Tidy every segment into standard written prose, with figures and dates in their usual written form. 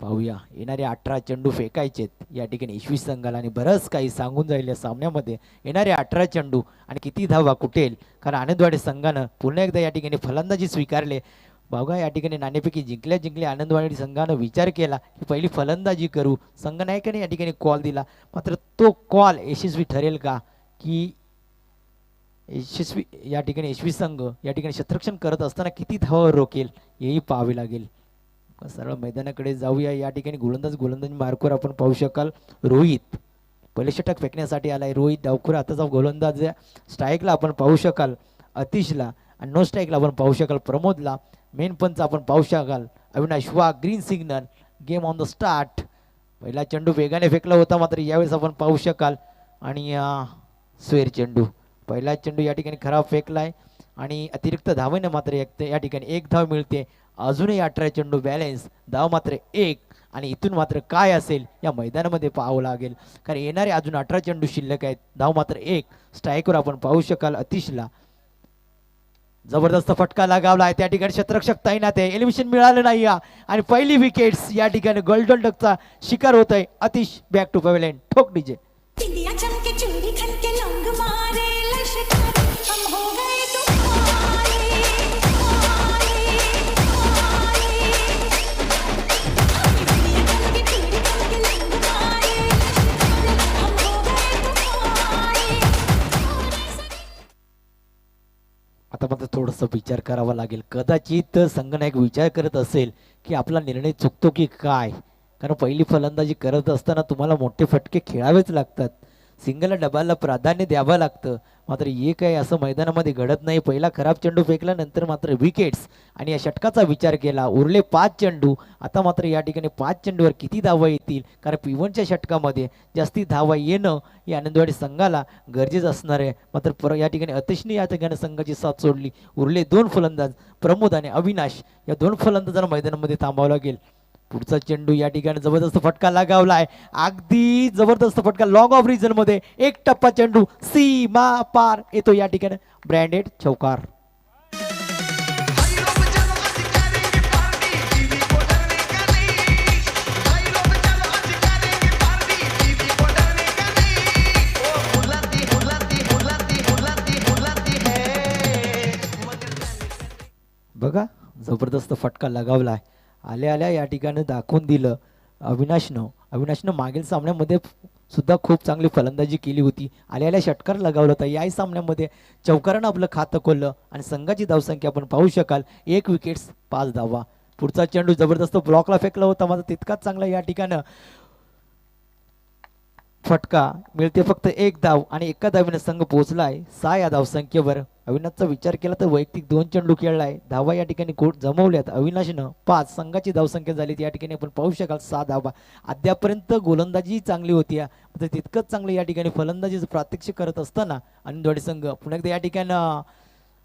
पाहूया येणारे 18 चेंडू फेकायचेत या ठिकाणी यशवी संघाला आणि बरंच काही सांगून जाईल या सामन्यामध्ये. येणारे 18 चेंडू आणि किती धावा कुठेल, कारण आनंदवाडी संघानं पुन्हा एकदा या ठिकाणी फलंदाजी स्वीकारले. बघा या ठिकाणी नाणेफेकी जिंकल्या आनंदवाडी संघानं विचार केला की पहिली फलंदाजी करू, संघ नायकाने या ठिकाणी कॉल दिला, मात्र तो कॉल यशस्वी ठरेल का, की यशस्वी या ठिकाणी यशवी संघ या ठिकाणी क्षेत्ररक्षण करत असताना किती धावा रोकेल हेही पाहावे लागेल. सरळ मैदानाकडे जाऊया. या ठिकाणी गोलंदाज मार्कवर आपण पाहू शकाल रोहित पहिले षटक फेकण्यासाठी आलाय. रोहित डावखुर आताचा गोलंदाज स्ट्राईकला आपण पाहू शकाल अतिशला, आणि नो स्ट्राईकला आपण पाहू शकाल प्रमोदला. मेन पंच आपण पाहू शकाल Avinash Wagh. Green signal, game on the start. पहिला चेंडू वेगाने फेकला होता, मात्र यावेळेस आपण पाहू शकाल आणि स्वेर चेंडू, पहिला चेंडू या ठिकाणी खराब फेकलाय आणि अतिरिक्त धावेने मात्र या ठिकाणी एक धाव मिळते. अजूनही 18 चेंडू बॅलेन्स, धाव मात्र एक, आणि इथून मात्र काय असेल या मैदानामध्ये पाहावं लागेल, कारण येणारे अजून 18 चेंडू शिल्लक आहेत, धाव मात्र एक. स्ट्राईकवर आपण पाहू शकाल अतिशला. जबरदस्त फटका लगावला त्या ठिकाणी क्षेत्ररक्षक तैनात आहे. एलिमिनेशन मिळालं नाही आणि पहिली विकेट्स या ठिकाणी गोल्डन डकचा शिकार होत आहे. अतिश बॅक टू पवेलियन. ठोक डीजे. आता मात्र थोडंसं विचार करावा लागेल. कदाचित संघनायक विचार करत असेल की आपला निर्णय चुकतो की काय, कारण पहिली फलंदाजी करत असताना तुम्हाला मोठे फटके खेळावेच लागतात, सिंगल डबाला प्राधान्य द्यावं लागतं. मात्र हे काय असं मैदानामध्ये घडत नाही. पहिला खराब चेंडू फेकल्यानंतर मात्र विकेट्स आणि या षटकाचा विचार केला. उरले 5 चेंडू. आता मात्र या ठिकाणी 5 चेंडूवर किती धावा येतील, कारण P1च्या षटकामध्ये जास्ती धावा येणं ही आनंदवाडी संघाला गरजेचं असणार आहे. मात्र या ठिकाणी अतिशने या ठिकाणी संघाची साथ सोडली. उरले 2 फलंदाज प्रमोद आणि अविनाश, या 2 फलंदाजांना मैदानामध्ये थांबावं लागेल. पुढचा चेंडू या ठिकाणी जबरदस्त फटका लगावलाय, अगदी जबरदस्त फटका लॉंग ऑफ रिजन मध्ये. एक टप्पा चेंडू सीमा पार येतो या ठिकाणी ब्रँडेड चौकार. बघा जबरदस्त फटका लगावलाय. आल्या या ठिकाणी दाखवून दिलं अविनाशनं मागील सामन्यामध्ये सुद्धा खूप चांगली फलंदाजी केली होती. आल्या षटकार लगावला होता. याही सामन्यामध्ये चौकारानं आपलं खातं खोललं आणि संघाची धावसंख्या आपण पाहू शकाल 1 विकेट्स 5 धावा. पुढचा चेंडू जबरदस्त ब्लॉकला फेकला होता, मात्र तितकाच चांगला या ठिकाणी फटका मिळते. फक्त 1 धाव आणि एका धावीने संघ पोहोचलाय 6 या धावसंख्येवर. अविनाशचा विचार केला तर वैयक्तिक 2 चेंडू खेळलाय, धावा या ठिकाणी कोट जमवल्यात. अविनाशनं 5, संघाची धावसंख्या झाली या ठिकाणी आपण पाहू शकाल 6 धावा. अद्यापर्यंत गोलंदाजी चांगली होती, तर तितकंच चांगलं या ठिकाणी फलंदाजीचं प्रात्यक्षिक करत असताना आनंदवाडी संघ पुन्हा एकदा या ठिकाणी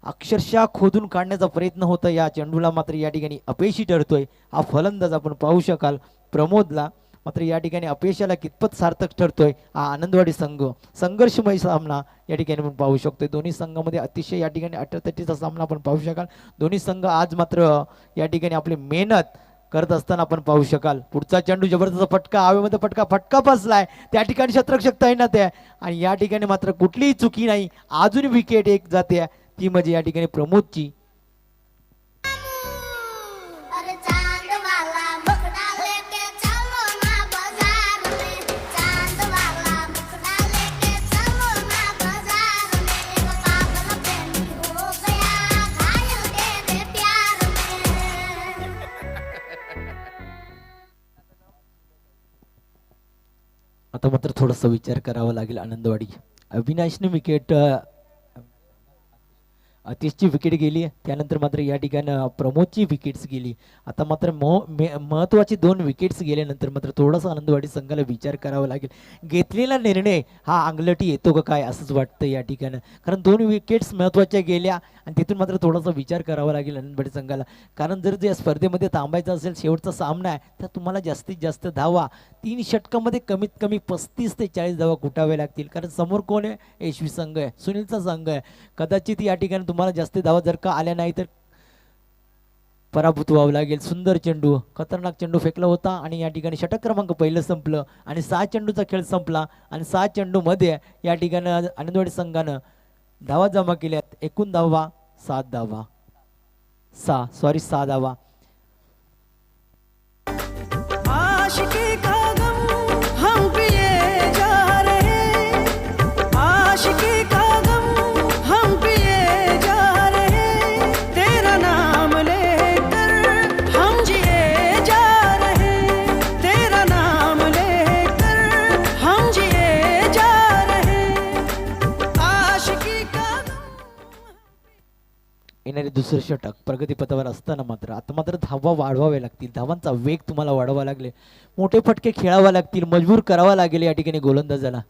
अक्षरशः खोदून काढण्याचा प्रयत्न होता. या चेंडूला मात्र या ठिकाणी अपयशी ठरतोय हा फलंदाज आपण पाहू शकाल प्रमोदला. मात्र या ठिकाणी अपयशाला कितपत सार्थक ठरतोय हा आनंदवाडी संघ. संघर्षमय सामना या ठिकाणी आपण पाहू शकतोय. दोन्ही संघामध्ये अतिशय या ठिकाणी अटीतटीचा सामना आपण पाहू शकाल. दोन्ही संघ आज मात्र या ठिकाणी आपली मेहनत करत असताना आपण पाहू शकाल. पुढचा चेंडू जबरदस्त फटका, हवेमध्ये फटका बसलाय. त्या ठिकाणी क्षेत्ररक्षक तैनात आहे आणि या ठिकाणी मात्र कुठलीही चुकी नाही. अजून विकेट एक जाते, ती म्हणजे या ठिकाणी प्रमोदची. आता मात्र थोडासा विचार करावा लागेल आनंदवाडी. अविनाशने विकेट, अतिशची विकेट गेली, त्यानंतर मात्र या ठिकाणी प्रमोदची विकेट्स गेली. आता मात्र महत्त्वाची 2 विकेट्स गेल्यानंतर मात्र थोडासा आनंदवाडी संघाला विचार करावा लागेल. घेतलेला निर्णय हा अंगलटी येतो का काय असंच वाटतं या ठिकाणी, कारण 2 विकेट्स महत्त्वाच्या गेल्या आणि तिथून मात्र थोडासा विचार करावा लागेल आनंदवाडी संघाला. कारण जर या स्पर्धेमध्ये थांबायचं असेल, शेवटचा सामना आहे, तर तुम्हाला जास्तीत जास्त धावा 3 षटकामध्ये कमीत कमी 35 ते 40 धावा कुटाव्या लागतील. कारण समोर कोण आहे, यशवी संघ आहे, सुनीलचा संघ आहे. कदाचित या ठिकाणी तुम्हाला जास्त धावा जर का आल्या नाही तर पराभूत व्हावं लागेल. सुंदर चेंडू, खतरनाक चेंडू फेकला होता आणि या ठिकाणी षटक क्रमांक पहिलं संपलं आणि 6 चेंडूचा खेळ संपला आणि 6 चेंडूमध्ये या ठिकाणी आनंदवाडी संघानं धावा जमा केल्यात. एकूण धावा 7 धावा, 6 धावा. आशिकी का गम हम पिए जा रहे, आशिकी का गम हम पिए जा रहे, तेरा नाम लेकर हम जिए जा रहे, तेरा नाम लेकर हम जिए जा रहे, आशिकी का येणारे दुसरे षटक प्रगतीपथावर असताना मात्र आता मात्र धावा वाढवाव्या लागतील. धावांचा वेग तुम्हाला वाढवावा लागले, मोठे फटके खेळावा लागतील, मजबूर करावा लागेल या ठिकाणी गोलंदाजाला.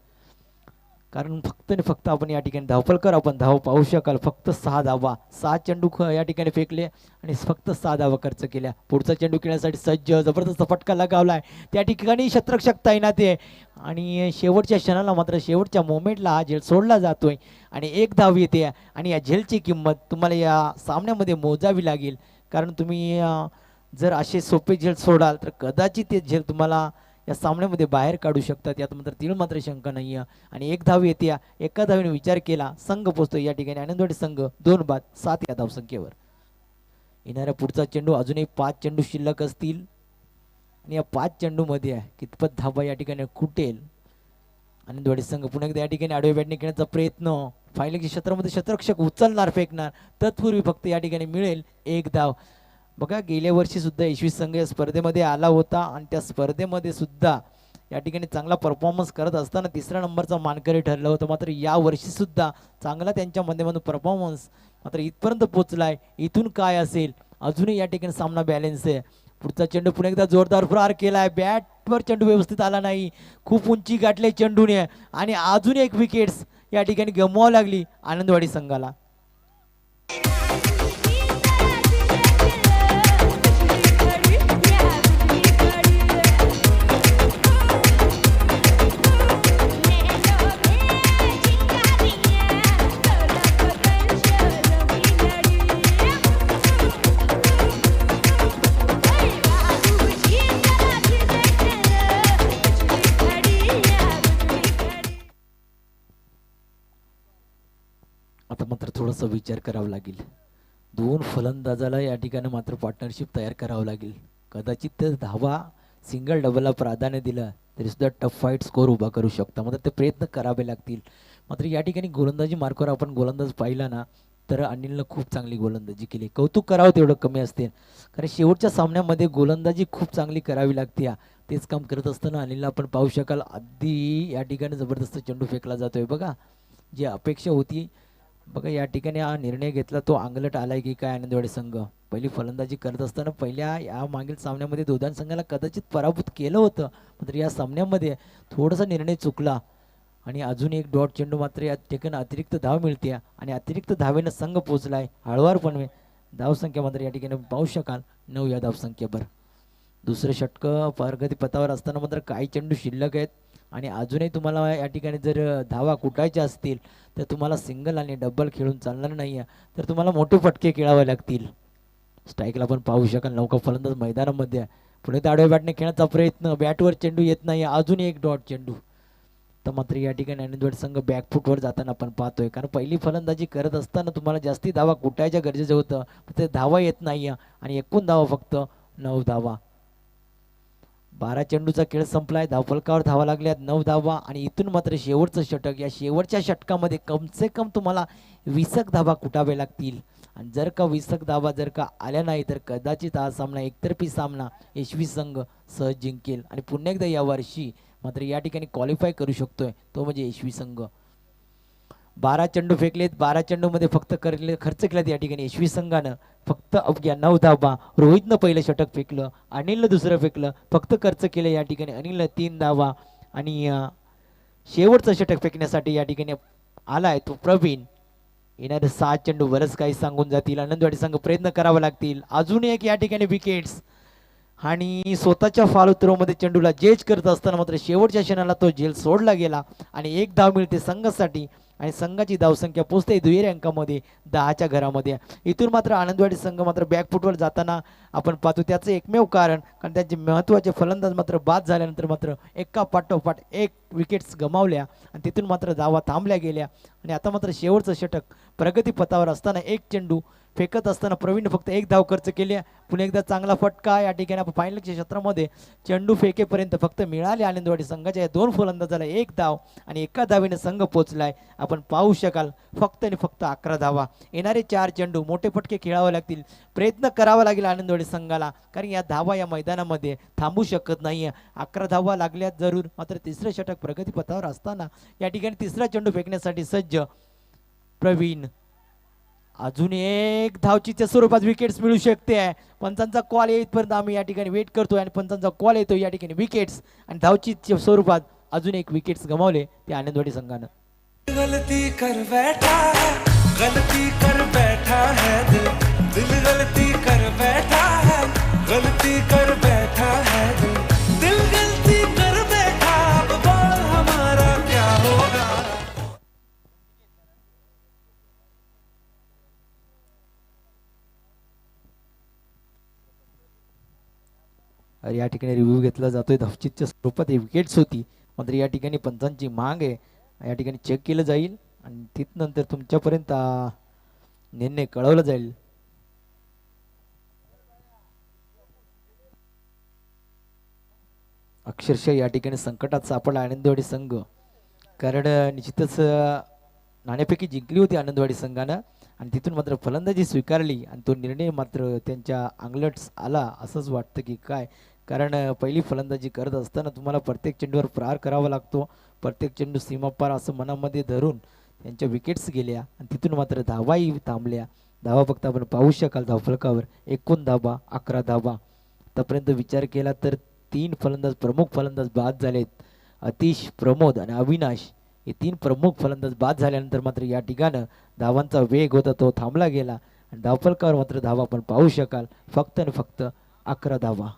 कारण फक्त आणि फक्त आपण या ठिकाणी धावफलकर आपण धाव पाहू शकाल. फक्त 6 धावा, 6 चेंडू या ठिकाणी फेकले आणि फक्त 6 धावा खर्च केल्या. पुढचा चेंडू खेळण्यासाठी सज्ज, जबरदस्त फटका लगावलाय त्या ठिकाणी. शतरक्षक तैनात आहे आणि शेवटच्या क्षणाला मात्र शेवटच्या मोमेंटला हा झेल सोडला जातोय आणि 1 धाव येते आणि या झेलची किंमत तुम्हाला या सामन्यामध्ये मोजावी लागेल. कारण तुम्ही जर असे सोपे झेल सोडाल तर कदाचित ते झेल तुम्हाला या सामन्यामध्ये बाहेर काढू शकतात. यात मात्र तीळ मात्र शंका नाही आहे आणि 1 धाव येते. एका धावेने विचार केला संघ पोहोचतो या ठिकाणी आनंदवाडी संघ 2 बाद 7 या धावसंख्येवर. येणारा पुढचा चेंडू, अजूनही 5 चेंडू शिल्लक असतील आणि या 5 चेंडूमध्ये कितपत धावा या ठिकाणी कुटेल आनंदवाडी संघ. पुन्हा एकदा या ठिकाणी आडव्या बॅटने खेळण्याचा प्रयत्न, फायनलच्या क्षेत्रामध्ये शतरक्षक उचलणार, फेकणार, तत्पूर्वी फक्त या ठिकाणी मिळेल 1 धाव. बघा गेल्या वर्षी सुद्धा यशवी संघ या स्पर्धेमध्ये आला होता आणि त्या स्पर्धेमध्ये सुद्धा या ठिकाणी चांगला परफॉर्मन्स करत असताना 3रा नंबरचा मानकरी ठरला होता. मात्र या वर्षी सुद्धा चांगला त्यांच्या माध्यमातून परफॉर्मन्स मात्र इथपर्यंत पोहोचलाय. इथून काय असेल, अजूनही या ठिकाणी सामना बॅलन्स आहे. पुढचा चेंडू पुन्हा एकदा जोरदार प्रहार केलाय, बॅटवर चेंडू व्यवस्थित आला नाही, खूप उंची गाठले चेंडूने आणि अजून एक विकेट्स या ठिकाणी गमवावी लागली आनंदवाडी संघाला. आता मात्र थोडासा विचार करावा लागेल. 2 फलंदाजाला या ठिकाणी मात्र पार्टनरशिप तयार करावं लागेल. कदाचित ते धावा सिंगल डबलला प्राधान्य दिलं तरी सुद्धा टफ फाईट स्कोर उभा करू शकता. मात्र ते प्रयत्न करावे लागतील. मात्र या ठिकाणी गोलंदाजी मार्कावर आपण गोलंदाज पाहिला ना तर अनिलनं खूप चांगली गोलंदाजी केली. कौतुक करावं तेवढं कमी असते, कारण शेवटच्या सामन्यामध्ये गोलंदाजी खूप चांगली करावी लागते. तेच काम करत असताना अनिलला आपण पाहू शकाल आधी या ठिकाणी जबरदस्त चेंडू फेकला जातोय. बघा जी अपेक्षा होती, बघा या ठिकाणी हा निर्णय घेतला तो अंगलट आलाय की काय आनंदवाडी संघ. पहिली फलंदाजी करत असताना पहिल्या या मागील सामन्यामध्ये दोदान संघाला कदाचित पराभूत केलं होतं, मात्र या सामन्यामध्ये थोडासा निर्णय चुकला आणि अजून एक डॉट चेंडू मात्र या ठिकाणी अतिरिक्त धाव मिळते आणि अतिरिक्त धावेनं संघ पोहोचलाय हळवारपणे. धावसंख्या मात्र या ठिकाणी पाहू शकाल 9 या धावसंख्येवर. दुसरं षटक प्रगती पथावर असताना मात्र काही चेंडू शिल्लक आहेत आणि अजूनही तुम्हाला या ठिकाणी जर धावा कुटायच्या असतील तर तुम्हाला सिंगल आणि डबल खेळून चालणार नाही आहे, तर तुम्हाला मोठे फटके खेळावे लागतील. स्ट्राईकला आपण पाहू शकाल नौका फलंदाज मैदानामध्ये पुढे आडव्या बॅटने खेळण्याचा प्रयत्न, बॅटवर चेंडू येत नाही, अजून एक डॉट चेंडू. तर मात्र या ठिकाणी आनंदवाडी संघ बॅकफुटवर जाताना आपण पाहतोय, कारण पहिली फलंदाजी करत असताना तुम्हाला जास्ती धावा कुटायच्या गरजेचं होतं, ते धावा येत नाही आणि एकूण धावा फक्त 9 धावा. 12 चेंडूचा खेळ संपलाय, धावफलकावर धावा लागल्यात 9 धावा आणि इथून मात्र शेवटचं षटक. या शेवटच्या षटकामध्ये कमसे कम तुम्हाला 20 धावा कुटावे लागतील आणि जर का 20 धावा जर का आल्या नाही तर कदाचित हा सामना एकतर्फी सामना यशवी संघ सहज जिंकेल आणि पुन्हा एकदा या वर्षी मात्र या ठिकाणी क्वालिफाय करू शकतोय, तो म्हणजे यशवी संघ. 12 चेंडू फेकलेत, 12 चेंडूमध्ये फक्त खर्च केल्यात या ठिकाणी यशवी संघानं फक्त अवघ्या 9 धावा. रोहितनं पहिलं षटक फेकलं, अनिलनं दुसरं फेकलं, फक्त खर्च केलं या ठिकाणी अनिलनं 3 धावा आणि शेवटचं षटक फेकण्यासाठी या ठिकाणी आलाय तो प्रवीण. येणारे 7 चेंडू बरंच काही सांगून जातील, आनंदवाडी संघ प्रयत्न करावा लागतील. अजून एक या ठिकाणी विकेट्स आणि स्वतःच्या फॉलो थ्रोमध्ये चेंडूला जेज करत असताना मात्र शेवटच्या क्षणाला तो झेल सोडला गेला आणि 1 धाव मिळते संघासाठी आणि संघाची धावसंख्या पोहोचते दुहेरी अंकामध्ये 10च्या घरामध्ये. इथून मात्र आनंदवाडी संघ मात्र बॅकफुटवर जाताना आपण पाहतो. त्याचं एकमेव कारण त्यांचे महत्त्वाचे फलंदाज मात्र बाद झाल्यानंतर मात्र एका पाठोपाठ एक विकेट्स गमावल्या आणि तिथून मात्र धावा थांबल्या गेल्या. आणि आता मात्र शेवटचं षटक प्रगतीपथावर असताना एक चेंडू फेकत असताना प्रवीण फक्त एक धाव खर्च केली. पुन्हा एकदा चांगला फटका या ठिकाणी आपण फायनलच्या क्षेत्रामध्ये चेंडू फेकेपर्यंत फक्त मिळाले आनंदवाडी संघाच्या या दोन फलंदाजाला एक धाव आणि एका धावेने संघ पोहोचलाय. आपण पाहू शकाल फक्त आणि फक्त 11 धावा. येणारे 4 चेंडू मोठे फटके खेळावे लागतील, प्रयत्न करावा लागेल आनंदवाडी संघाला, कारण या धावा या मैदानामध्ये थांबू शकत नाहीये. 11 धावा लागल्या जरूर, मात्र तिसरं षटक प्रगतीपथावर असताना या ठिकाणी तिसरा चेंडू फेकण्यासाठी सज्ज प्रवीण. अजून एक धावचीच्या स्वरूपात विकेट्स मिळू शकते. पंचांचा कॉल येईपर्यंत आम्ही या ठिकाणी वेट करतोय आणि पंचांचा कॉल येतो या ठिकाणी विकेट्स आणि धावचीच्या स्वरूपात अजून एक विकेट्स गमावले ते आनंदवाडी संघानं. गलती कर बैठा है, गलती कर बैठा है दिल, दिल गलती कर बैठा है, गलती कर बैठा है दिल, दिल गलती कर बैठा, अब बोल हमारा क्या होगा. या ठिकाणी रिव्ह्यू घेतला जातोय. धावचीच्या स्वरूपात विकेट्स होती, मात्र या ठिकाणी पंचांची माग आहे. या ठिकाणी चेक केलं जाईल आणि तिथनंतर तुमच्यापर्यंत निर्णय कळवला जाईल. अक्षरशः या ठिकाणी संकटात सापडला आनंदवाडी संघ, कारण निश्चितच नाणेफेकी जिंकली होती आनंदवाडी संघानं आणि तिथून मात्र फलंदाजी स्वीकारली आणि तो निर्णय मात्र त्यांच्या अंगलट्स आला असंच वाटतं की काय. कारण पहिली फलंदाजी करत असताना तुम्हाला प्रत्येक चेंडूवर प्रहार करावा लागतो, प्रत्येक चेंडू सीमापार असं मनामध्ये धरून त्यांच्या विकेट्स गेल्या आणि तिथून मात्र धावाही थांबल्या. धावा फक्त आपण पाहू शकाल धावफलकावर 11 धावा, 11 धावा. आतापर्यंत विचार केला तर 3 फलंदाज, प्रमुख फलंदाज बाद झालेत. अतिश, प्रमोद आणि अविनाश हे 3 प्रमुख फलंदाज बाद झाल्यानंतर मात्र या ठिकाणी धावांचा वेग होता तो थांबला गेला आणि धावफलकावर मात्र धावा आपण पाहू शकाल फक्त आणि फक्त 11 धावा.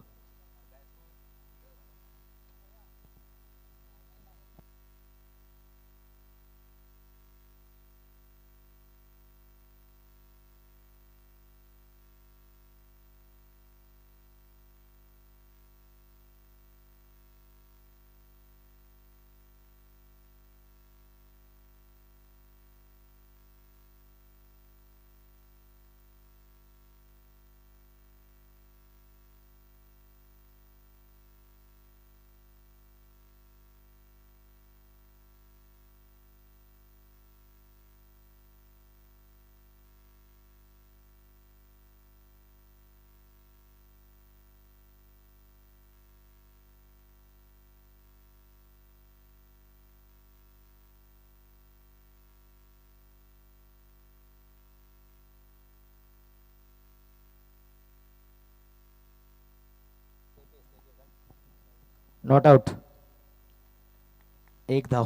नॉट आउट, 1 धाव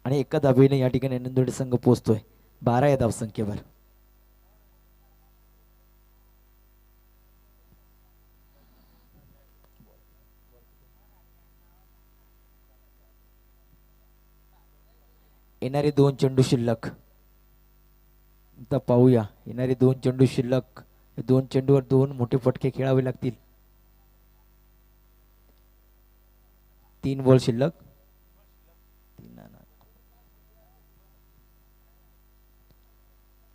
आणि एका धावेने या ठिकाणी आनंदवाडी संघ पोहोचतोय 12 या धावसंख्येवर. येणारे 2 चेंडू शिल्लक. आता पाहूया येणारे 2 चेंडू शिल्लक. 2 चेंडूवर 2 मोठे फटके खेळावे लागतील. 3 बॉल शिल्लक.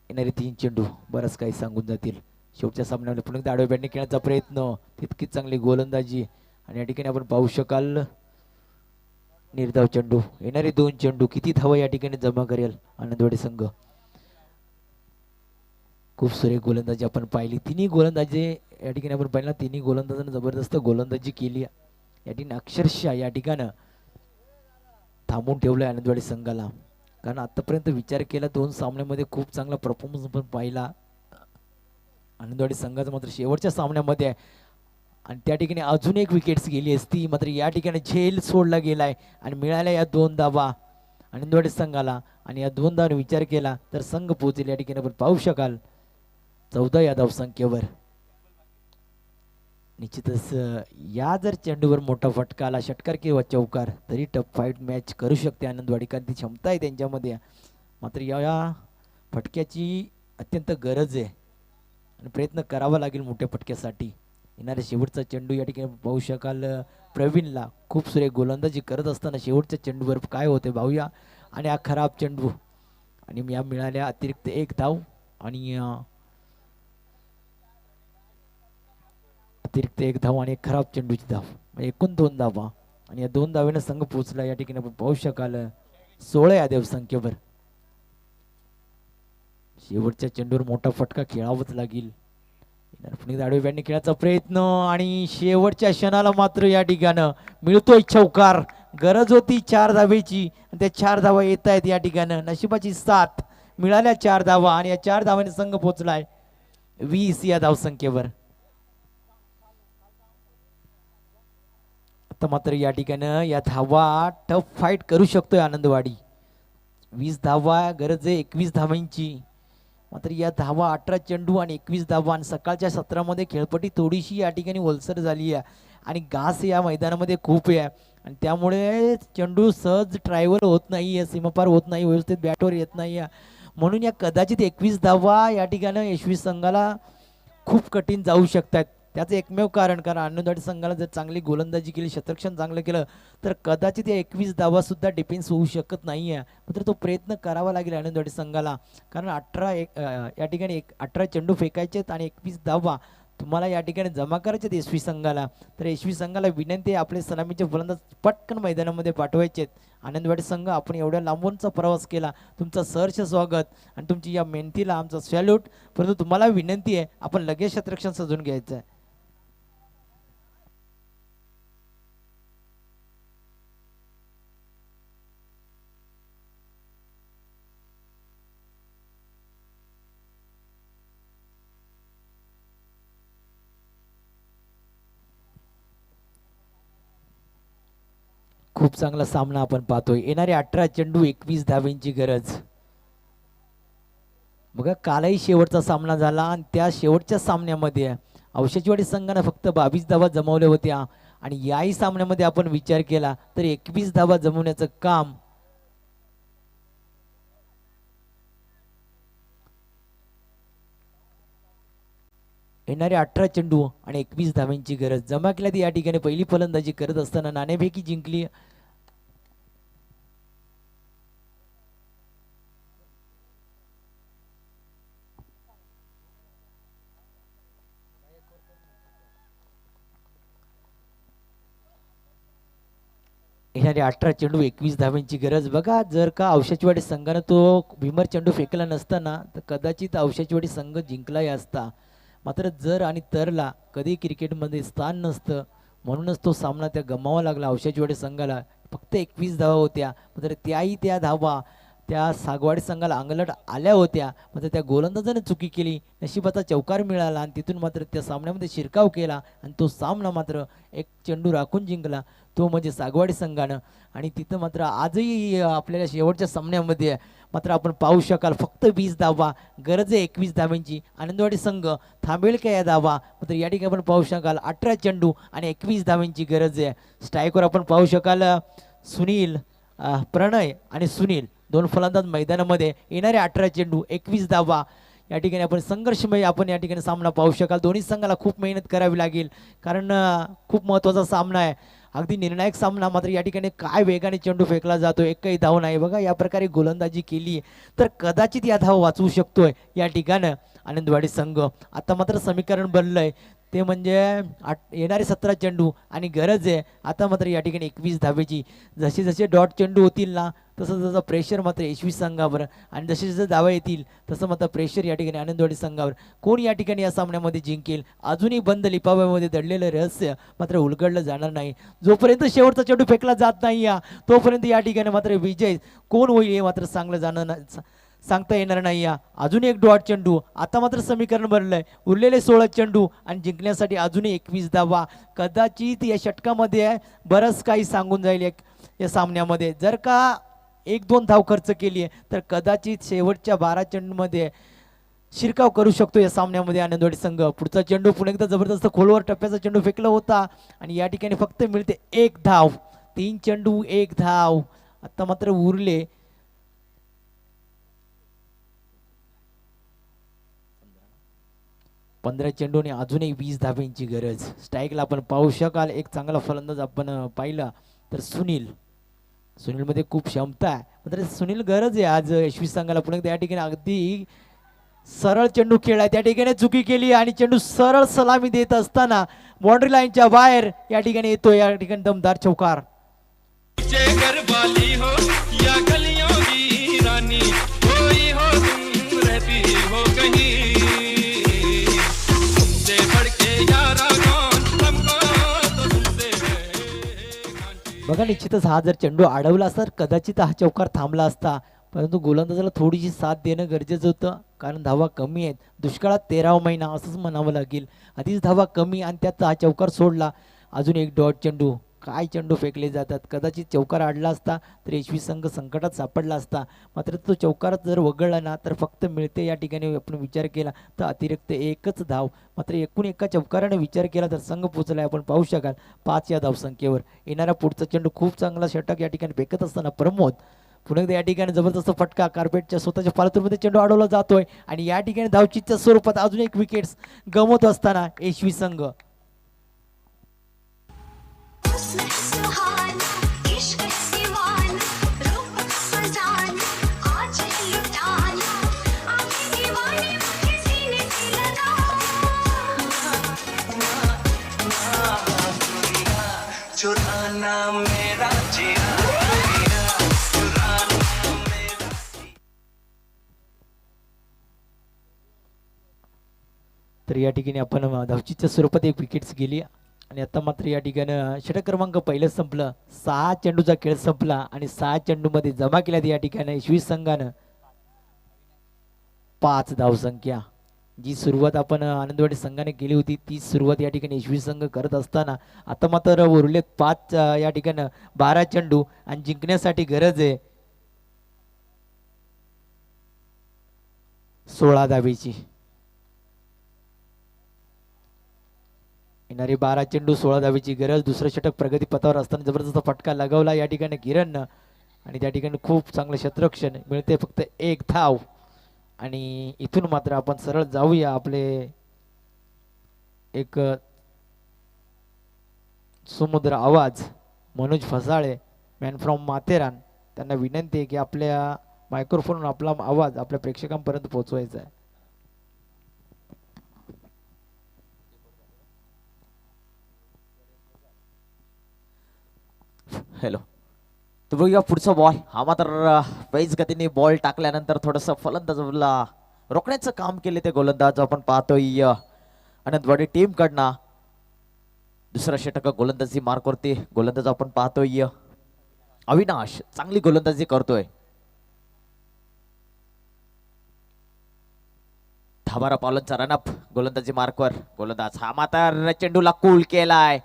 येणारे 3 चेंडू बरंच काही सांगून जातील. शेवटच्या सामन्यामध्ये पुन्हा एकदा आडव्या बॅटने खेळण्याचा प्रयत्न, तितकीच चांगली गोलंदाजी आणि या ठिकाणी आपण पाहू शकाल निर्धाव चेंडू. येणारे 2 चेंडू किती धावा या ठिकाणी जमा करेल आनंदवाडी संघ. खूप सुरेख गोलंदाजी आपण पाहिली. तिन्ही गोलंदाजी या ठिकाणी आपण पाहिलं, तिन्ही गोलंदाजांनी जबरदस्त गोलंदाजी केली. या ठिकाणी अक्षरशः या ठिकाणी थांबून ठेवलं आनंदवाडी संघाला, कारण आतापर्यंत विचार केला 2 सामन्यामध्ये खूप चांगला परफॉर्मन्स आपण पाहिला आनंदवाडी संघाचा. मात्र शेवटच्या सामन्यामध्ये आणि त्या ठिकाणी अजून एक विकेट्स गेली असती, मात्र या ठिकाणी झेल सोडला गेलाय आणि मिळाल्या या 2 धावा आनंदवाडी संघाला. आणि या 2 धावांनी विचार केला तर संघ पोहोचेल या ठिकाणी आपण पाहू शकाल 14 या धावसंख्येवर. निश्चितच या जर चेंडूवर मोठा फटका आला, षटकार किंवा चौकार, तरी टफ फाईट मॅच करू शकते आनंदवाडी, कारण ती क्षमता आहे त्यांच्यामध्ये. मात्र या फटक्याची अत्यंत गरज आहे आणि प्रयत्न करावा लागेल मोठ्या फटक्यासाठी. येणाऱ्या शेवटचा चेंडू या ठिकाणी पाहू शकाल प्रवीणला खूप सुरेख गोलंदाजी करत असताना शेवटच्या चेंडूवर काय होते पाहूया. आणि हा खराब चेंडू आणि या मिळाल्या अतिरिक्त एक धाव आणि अतिरिक्त एक धाव आणि एक खराब चेंडूची धाव, म्हणजे एकूण 2 धावा आणि या 2 धावेनं संघ पोहोचला. या ठिकाणी आपण पाहू शकाल 16 या धावसंख्येवर. शेवटच्या चेंडूवर मोठा फटका खेळावाच लागेल. पुणे आडव्यांनी खेळायचा प्रयत्न आणि शेवटच्या क्षणाला मात्र या ठिकाणी मिळतोय चौकार. गरज होती 4 धावेची आणि त्या 4 धावा येत आहेत या ठिकाणी. नशिबाची साथ, मिळाल्या 4 धावा आणि या 4 धावांनी संघ पोहोचलाय 20 या धावसंख्येवर. आता मात्र या ठिकाणी या धावा टफ फाईट करू शकतोय आनंदवाडी. 20 धावा गरज आहे 21 धावांची. मात्र या धावा 18 चेंडू आणि 21 धावा आणि सकाळच्या सत्रामध्ये खेळपट्टी थोडीशी या ठिकाणी ओलसर झाली आहे आणि घास या मैदानामध्ये खूप आहे आणि त्यामुळे चेंडू सहज ट्रायव्हल होत नाही आहे, सीमापार होत नाही, व्यवस्थित बॅटवर येत नाही आहे. म्हणून या कदाचित 21 धावा या ठिकाणी यशवी संघाला खूप कठीण जाऊ शकतात. त्याचं एकमेव कारण आनंदवाडी संघाला जर चांगली गोलंदाजी केली, क्षेत्ररक्षण चांगलं केलं तर कदाचित या 21 धावा सुद्धा डिफेन्स होऊ शकत नाही आहे. मात्र तो प्रयत्न करावा लागेल आनंदवाडी संघाला, कारण 18 या ठिकाणी 18 चेंडू फेकायचे आणि 21 धावा तुम्हाला या ठिकाणी जमा करायचे यशवी संघाला. तर यशवी संघाला विनंती आहे आपले सलामीचे फलंदाज पटकन मैदानामध्ये पाठवायचे. आनंदवाडी संघ आपण एवढ्या लांबूनचा प्रवास केला, तुमचं सहर्ष स्वागत आणि तुमची या मेहनतीला आमचा सॅल्यूट. परंतु तुम्हाला विनंती आहे आपण लगेच क्षेत्ररक्षण सजून घ्यायचं आहे. खूप चांगला सामना आपण पाहतोय. येणारे 18 चेंडू 21 धावेंची गरज. बघा कालही शेवटचा सामना झाला आणि त्या शेवटच्या सामन्यामध्ये औषधीवाडी संघाने फक्त 22 धावा जमवल्या होत्या आणि याही सामन्यामध्ये आपण विचार केला तर 21 धावा जमवण्याचं काम येणारे 18 चेंडू आणि 21 धावांची गरज जमा केल्यात. या ठिकाणी पहिली फलंदाजी करत असताना नाणेफेकी जिंकली. येणारे 18 चेंडू 21 धावांची गरज. बघा जर का औषधीवाडी संघानं तो भीमर चेंडू फेकला नसताना तर कदाचित औषधीवाडी संघ जिंकलाही असता. मात्र जर आणि तरला कधी क्रिकेटमध्ये स्थान नसतं, म्हणूनच तो सामना त्या गमावा लागला औषधीवाडी संघाला. फक्त 21 धावा होत्या, मात्र त्याही त्या धावा त्या सागवाडी संघाला अंगलट आल्या होत्या. मात्र त्या गोलंदाजाने चुकी केली, नशिबाचा चौकार मिळाला आणि तिथून मात्र त्या सामन्यामध्ये शिरकाव केला आणि तो सामना मात्र एक चेंडू राखून जिंकला, तो म्हणजे सागवाडी संघानं. आणि तिथं मात्र आजही आपल्याला शेवटच्या सामन्यामध्ये मात्र आपण पाहू शकाल फक्त 20 धावा गरज आहे 21 धावांची. आनंदवाडी संघ थांबेल का या धावा? मात्र या ठिकाणी आपण पाहू शकाल 18 चेंडू आणि 21 धावांची गरज आहे. स्ट्राईकवर आपण पाहू शकाल सुनील, प्रणय आणि सुनील दोन फलंदाज मैदानामध्ये. येणारे 18 चेंडू 21 धावा या ठिकाणी आपण संघर्षमय आपण या ठिकाणी सामना पाहू शकाल. दोन्ही संघाला खूप मेहनत करावी लागेल, कारण खूप महत्त्वाचा सामना आहे, अगदी निर्णायक सामना. मात्र या ठिकाणी काय वेगाने चेंडू फेकला जातो, एकही धाव नाही. बघा या प्रकारे गोलंदाजी केली तर कदाचित या धाव वाचवू शकतोय या ठिकाणी आनंदवाडी संघ. आता मात्र समीकरण बनलंय ते म्हणजे येणारे 17 चेंडू आणि गरज आहे आता मात्र या ठिकाणी 21 धावेची. जसे जसे डॉट चेंडू होतील ना तसं तसं प्रेशर मात्र यशवी संघावर आणि जसे जसे धावा येतील तसं मात्र प्रेशर या ठिकाणी आनंदवाडी संघावर. कोण या ठिकाणी या सामन्यामध्ये जिंकेल अजूनही बंद लिपाव्यामध्ये दडलेलं रहस्य मात्र उलगडलं जाणार नाही. जोपर्यंत शेवटचा चेंडू फेकला जात नाही तोपर्यंत या ठिकाणी मात्र विजय कोण होईल हे मात्र सांगता येणार नाही. अजून एक डॉट चेंडू. आता मात्र समीकरण बनलंय, उरलेले 16 चेंडू आणि जिंकण्यासाठी अजूनही 21 धावा. कदाचित या षटकामध्ये बरंच काही सांगून जाईल या सामन्यामध्ये. जर का 1-2 धाव खर्च केली आहे तर कदाचित शेवटच्या 12 चेंडूमध्ये शिरकाव करू शकतो या सामन्यामध्ये आनंदवाडी संघ. पुढचा चेंडू पुन्हा एकदा जबरदस्त खोलवर टप्प्याचा चेंडू फेकला होता आणि या ठिकाणी फक्त मिळते एक धाव. 3 चेंडू 1 धाव. आता मात्र उरले 15 चेंडू आणि अजूनही 20 धाब्यांची गरज. स्ट्राईकला आपण पाहू शकाल एक चांगला फलंदाज आपण पाहिला तर सुनील मध्ये खूप क्षमता आहे. मात्र सुनील गरज आहे आज यशवी संघाला. पुन्हा एकदा या ठिकाणी अगदी सरळ चेंडू खेळलाय त्या ठिकाणी चुकी केली आणि चेंडू सरळ सलामी देत असताना बाउंड्री लाईनच्या बाहेर या ठिकाणी येतो. या ठिकाणी दमदार चौकार. बघा निश्चितच हा जर चेंडू अडवला असता तर कदाचित हा चौकार थांबला असता, परंतु गोलंदाजाला थोडीशी साथ देणं गरजेचं होतं कारण धावा कमी आहेत. दुष्काळात 13वा महिना असंच म्हणावं लागेल. आधीच धावा कमी आणि त्यात हा चौकार सोडला. अजून एक डॉट चेंडू. काय चेंडू फेकले जातात. कदाचित चौकार अडला असता तर यशवी संघ संकटात सापडला असता. मात्र तो चौकार जर वगळला ना तर फक्त मिळते या ठिकाणी आपण विचार केला तर अतिरिक्त एकच धाव. मात्र एकूण एका चौकाराने विचार केला तर संघ पोचलाय आपण पाहू शकाल 5 या धावसंख्येवर. येणारा पुढचा चेंडू खूप चांगला षटक या ठिकाणी फेकत असताना प्रमोद पुन्हा एकदा या ठिकाणी जबरदस्त फटका कार्पेटच्या स्वतःच्या पालतूरमध्ये चेंडू अडवला जातोय आणि या ठिकाणी धावचीच्या स्वरूपात अजून एक विकेट्स गमवत असताना यशवी संघ. तर या ठिकाणी आपण धावचीच्या स्वरूपात एक विकेट्स गेली आणि आता मात्र या ठिकाणी षटक क्रमांक पहिलं संपलं. 6 चेंडूचा खेळ संपला आणि 6 चेंडूमध्ये जमा केल्यात या ठिकाणी यशवी संघानं 5 धावसंख्या. जी सुरुवात आपण आनंदवाडी संघाने केली होती ती सुरुवात या ठिकाणी यशवी संघ करत असताना आता मात्र उरलेत 5 या ठिकाणी 12 चेंडू आणि जिंकण्यासाठी गरज आहे 16 धावेची. येणारे 12 चेंडू 16 धावेची गरज. दुसरं षटक प्रगती पथावर असताना जबरदस्त फटका लगावला या ठिकाणी किरणनं आणि त्या ठिकाणी खूप चांगलं क्षेत्ररक्षण मिळते फक्त 1 धाव. आणि इथून मात्र आपण सरळ जाऊया आपले एक सुमुद्र आवाज मनोज फसाळे मॅन फ्रॉम माथेरान. त्यांना विनंती आहे की आपल्या मायक्रोफोन आपला आवाज आपल्या प्रेक्षकांपर्यंत पोहोचवायचा आहे. हॅलो. तर बघूया पुढचा बॉल. हा मात्र वेज गतीने बॉल टाकल्यानंतर थोडंसं फलंदाजला रोखण्याचं काम केले ते गोलंदाज आपण पाहतोय आनंदवाडी टीम कडनं. दुसरा षटक गोलंदाजी मार्कवरती गोलंदाज आपण पाहतोय अविनाश. चांगली गोलंदाजी करतोय. धाबारा पावलांचा रनअप गोलंदाजी मार्कवर. गोलंदाज हा मात्र चेंडूला कूल केलाय.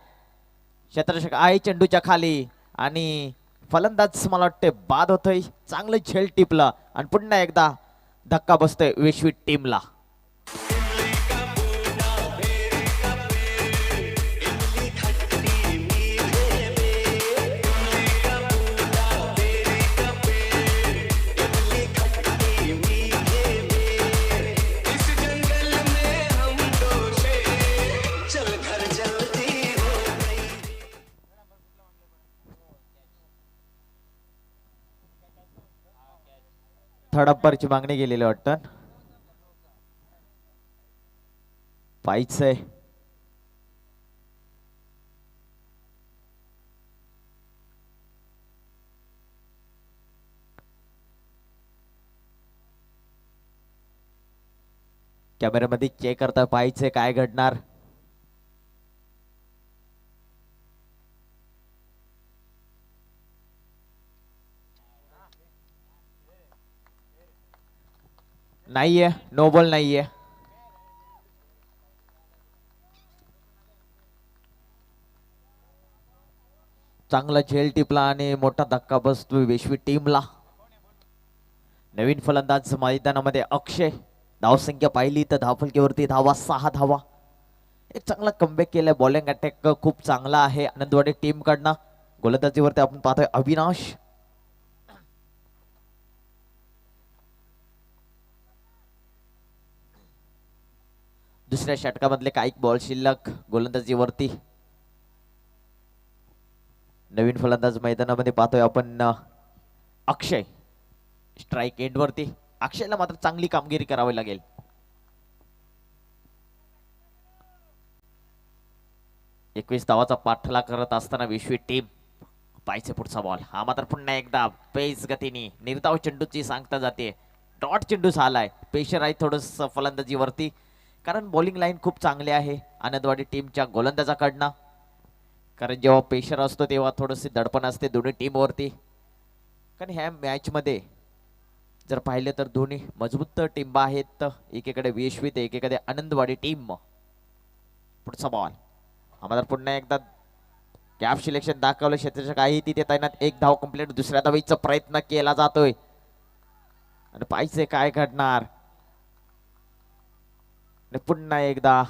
क्षेत्ररक्षक आहे चेंडूच्या खाली आणि फलंदाज मला वाटते बाद होतोय. चांगलं झेल टिपलं आणि पुन्हा एकदा धक्का बसतोय विश्वी टीमला. थर्ड अंपायरची मागणी गेलेली वाटतं. पाहिच आहे. कॅमेऱ्यामध्ये चेक करता पाहिजे काय घडणार. नाहीये. नो बॉल नाहीये. चांगला झेल टिपला आणि मोठा धक्का बसतोय विश्वी टीमला. नवीन फलंदाज मैदानामध्ये अक्षय धावसंख्या पाहिली तर धावफलकीवरती धावा 6 धावा. एक चांगला कमबॅक केलाय. बॉलिंग अटॅक खूप चांगला आहे आनंदवाडी टीम कडनं. गोलंदाजीवरती आपण पाहतोय अविनाश. दुसऱ्या षटकामधले काही बॉल शिल्लक गोलंदाजीवरती. नवीन फलंदाज मैदानामध्ये पाहतोय आपण अक्षय. स्ट्राईक एंड वरती. अक्षयला मात्र चांगली कामगिरी करावी लागेल. एकवीस धावाचा पाठला करत असताना विश्वी टीम. पाहिजे पुढचा बॉल. हा मात्र पुन्हा एकदा पेस गतीने निर्धाव चेंडूची सांगता जाते. डॉट चेंडू झालाय. पेशर आहे थोडस फलंदाजीवरती, कारण बॉलिंग लाईन खूप चांगली आहे आनंदवाडी टीमच्या गोलंदाजाकडनं. कारण जेव्हा पेशर असतो तेव्हा थोडीशी दडपण असते दोन्ही टीमवरती. कारण ह्या मॅच मध्ये जर पाहिलं तर दोन्ही मजबूत टीम आहेत. एकीकडे विश्वी तर एकीकडे आनंदवाडी टीम. पुढचा बॉल. हा मात्र पुन्हा एकदा गॅप सिलेक्शन दाखवलं क्षेत्राच्या काही तिथे तैनात. एक धाव कंप्लीट. दुसऱ्या धावीचा प्रयत्न केला जातोय आणि पाहिजे काय घडणार. पुन्हा एकदा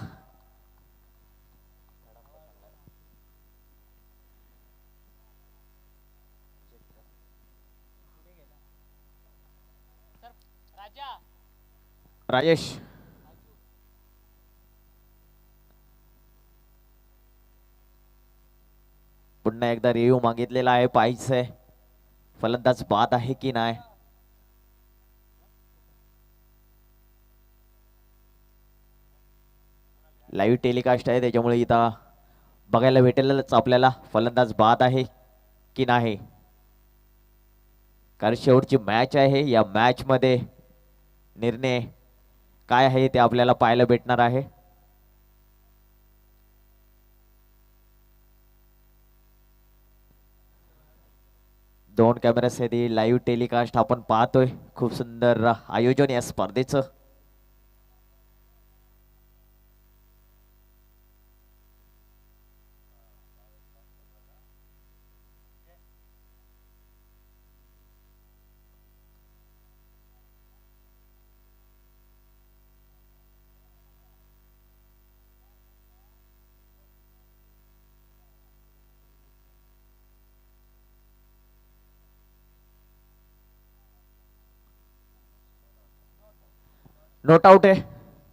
राजेश. पुन्हा एकदा रिव्ह्यू मागितलेला आहे. पाहिजे फलंदाज बाद आहे की नाही. लाईव्ह टेलिकास्ट आहे त्याच्यामुळे इथं बघायला भेटेलच आपल्याला फलंदाज बाद आहे की नाही. कारण शेवटची मॅच आहे. या मॅच मध्ये निर्णय काय आहे ते आपल्याला पाहायला भेटणार आहे. दोन कॅमेऱ्यासाठी लाईव्ह टेलिकास्ट आपण पाहतोय. खूप सुंदर आयोजन या स्पर्धेचं. नोट आउट आहे.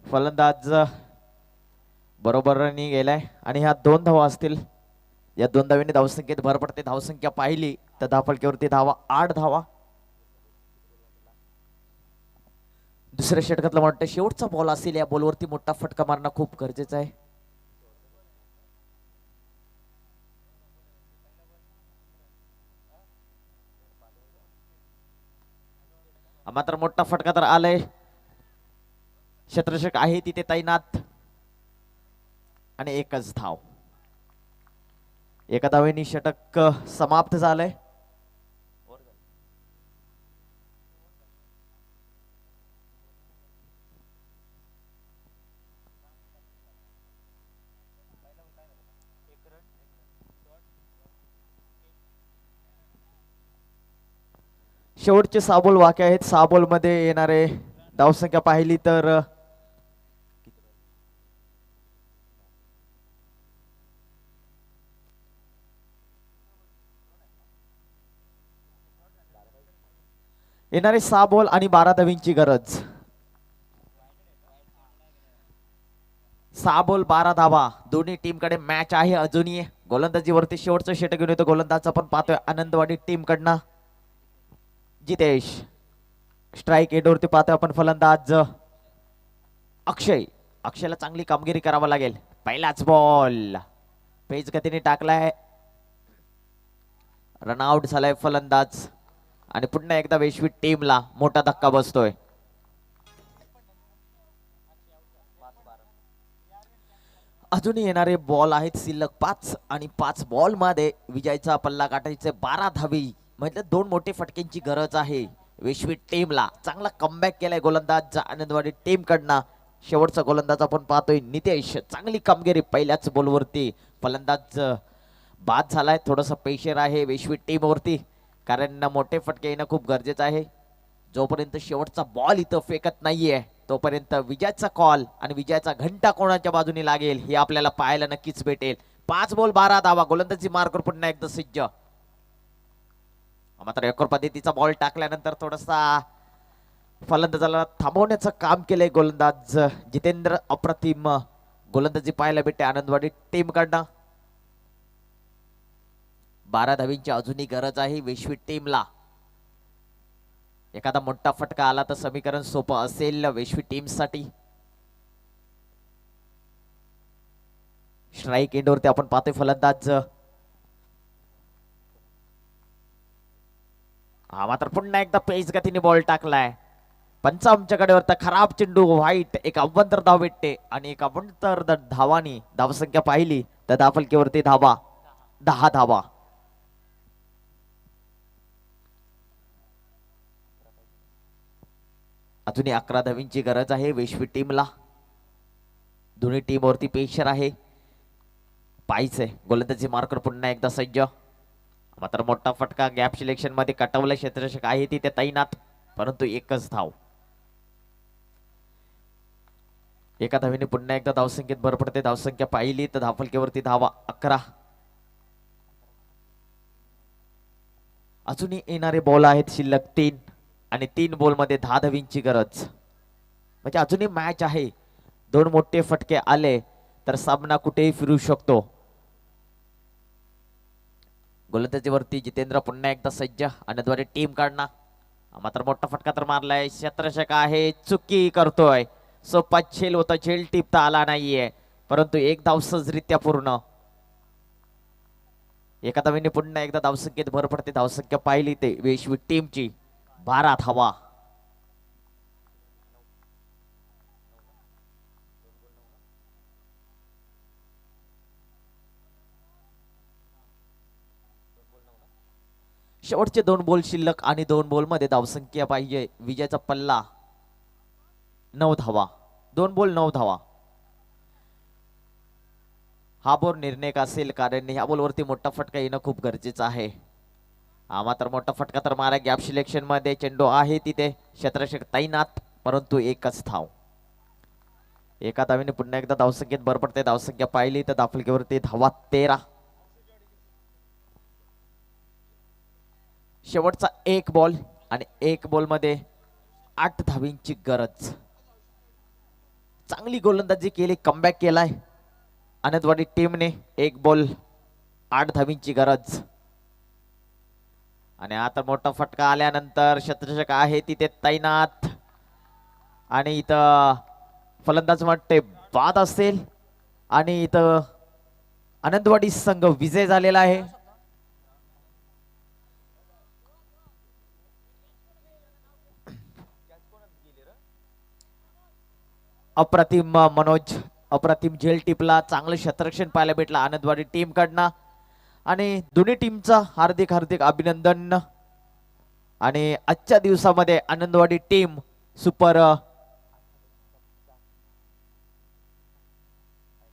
फलंदाज बरोबरनी गेलाय आणि ह्या दोन धावा असतील. या दोन धावांनी धावसंख्येत भर पडते. धावसंख्या पाहिली तर धावफलकीवरती धावा 8 धावा. दुसऱ्या षटकातला वाटतं शेवटचा बॉल असेल. या बॉलवरती मोठा फटका मारणं खूप गरजेचं आहे. मात्र मोठा फटका तर आलाय. क्षेत्ररक्षक आहे तिथे तैनात आणि एकच धाव. एका धावेने षटक समाप्त झालंय. शेवटचे 6 बॉल बाकी आहेत. 6 बॉल मध्ये येणारे धावसंख्या पाहिली तर येणारे 6 बॉल आणि 12 धावींची गरज. 6 बॉल 12 धावा. दोन्ही टीम कडे मॅच आहे अजूनही. गोलंदाजीवरती शेवटचं षटक घेऊन येतो गोलंदाज आपण पाहतोय आनंदवाडी टीम कडनं जितेश. स्ट्राईक एंडवरती पाहतोय आपण फलंदाज अक्षय. अक्षयला चांगली कामगिरी करावी लागेल. पहिलाच बॉल पेज गतीने टाकलाय. रनआउट झालाय फलंदाज आणि पुन्हा एकदा वैश्वी टीमला मोठा धक्का बसतोय. अजूनही येणारे बॉल आहेत शिल्लक 5 आणि 5 बॉल मध्ये विजयाचा पल्ला गाठायचे 12 धावी. म्हणजे 2 मोठे फटक्यांची गरज आहे वैश्वी टीमला. चांगला कमबॅक केलाय गोलंदाज आनंदवाडी टीम कडनं. शेवटचा गोलंदाज आपण पाहतोय नितेश. चांगली कामगिरी पहिल्याच बॉलवरती. फलंदाज बाद झालाय. थोडस प्रेशर आहे वैश्वी टीम वरती, कारण मोठे फटके येणं खूप गरजेचं आहे. जोपर्यंत शेवटचा बॉल इथं फेकत नाहीये तोपर्यंत विजयाचा कॉल आणि विजयाचा घंटा कोणाच्या बाजूने लागेल हे आपल्याला पाहायला नक्कीच भेटेल. 5 बॉल 12 धावा, गोलंदाजी मार्कवर पुन्हा एकदा सज्ज. मात्र एकर पद्धतीचा बॉल टाकल्यानंतर थोडासा फलंदाजाला थांबवण्याचं काम केलंय गोलंदाज जितेंद्र. अप्रतिम गोलंदाजी पाहायला भेटते आनंदवाडी टीम कडनं. 12 धावींची अजूनही गरज आहे वेशवी टीमला. एखादा मोठा फटका आला तर समीकरण सोपं असेल वेशवी टीम साठी. स्ट्राईक एंडवरती आपण पाहतोय फलंदाज. हा मात्र पुन्हा एकदा पेस गतीने बॉल टाकलाय. पंचामच्या कडेवर खराब चेंडू व्हाईट. एक अव्वंतर धाव भेटते आणि एक अव्वंतर धावानी धावसंख्या पाहिली तर धावफलकीवरती धावा 10 धावा. अजूनही 11 धावींची गरज आहे वेशवी टीमला. दोन्ही टीम वरती प्रेशर आहे. पाहिजे गोलंदाजी मार्कर पुन्हा एकदा सज्ज. मात्र मोठा फटका गॅप सिलेक्शन मध्ये कटवलं क्षेत्ररक्षक आहे तिथे तैनात, परंतु एकच धाव. एका धावीने पुन्हा एकदा धावसंख्येत भर पडते. धावसंख्या पाहिली तर धावफलकीवरती धावा 11. अजूनही येणारे बॉल आहेत शिल्लक 3 आणि 3 बॉल मध्ये 10 धावींची गरज. म्हणजे अजूनही मॅच आहे. 2 मोठे फटके आले तर सामना कुठेही फिरू शकतो. गोलंदाजीवरती जितेंद्र पुन्हा एकदा सज्ज आणि द्वारे टीम काढणार. मात्र मोठा फटका तर मारलाय. क्षेत्ररक्षक आहे चुकी करतोय. सोपा झेल होता, झेल टिपता आला नाहीये, परंतु एक धाव सहजरित्या पूर्ण. एका धावीने पुन्हा एकदा धावसंख्येत भर पडते. धावसंख्या पाहिली ते वेशवी टीमची 12 धावा. शेवटचे 2 बॉल शिल्लक आणि 2 बॉल मध्ये धावसंख्या पाहिजे. विजयाचा पल्ला 9 धावा. 2 बॉल 9 धावा. हा बॉल निर्णायक असेल कारण ह्या बॉलवरती मोठा फटका येणं खूप गरजेचं आहे. हा मात्र मोठा फटका तर मारा. गॅप सिलेक्शन मध्ये चेंडू आहे तिथे क्षेत्ररक्षक तैनात, परंतु एकच धाव. एका धावीने पुन्हा एकदा धावसंख्येत भर पडते. धावसंख्या पाहिली तर धावफलकीवरती धावा 13. शेवटचा 1 बॉल आणि 1 बॉल मध्ये 8 धावींची गरज. चांगली गोलंदाजी केली, कमबॅक केलाय आनंदवाडी टीमने. 1 बॉल 8 धावींची गरज. आणि आता मोठा फटका आल्यानंतर क्षेत्ररक्षक आहे तिथे तैनात आणि इथं फलंदाज वाटते बाद असेल आणि इथं आनंदवाडी संघ विजय झालेला आहे. अप्रतिम मनोज, अप्रतिम झेल टिपला. चांगलं क्षेत्ररक्षण पाहायला भेटलं आनंदवाडी टीम कडनं आणि दोन्ही टीमचा हार्दिक हार्दिक अभिनंदन. आणि आजच्या दिवसामध्ये आनंदवाडी टीम सुपर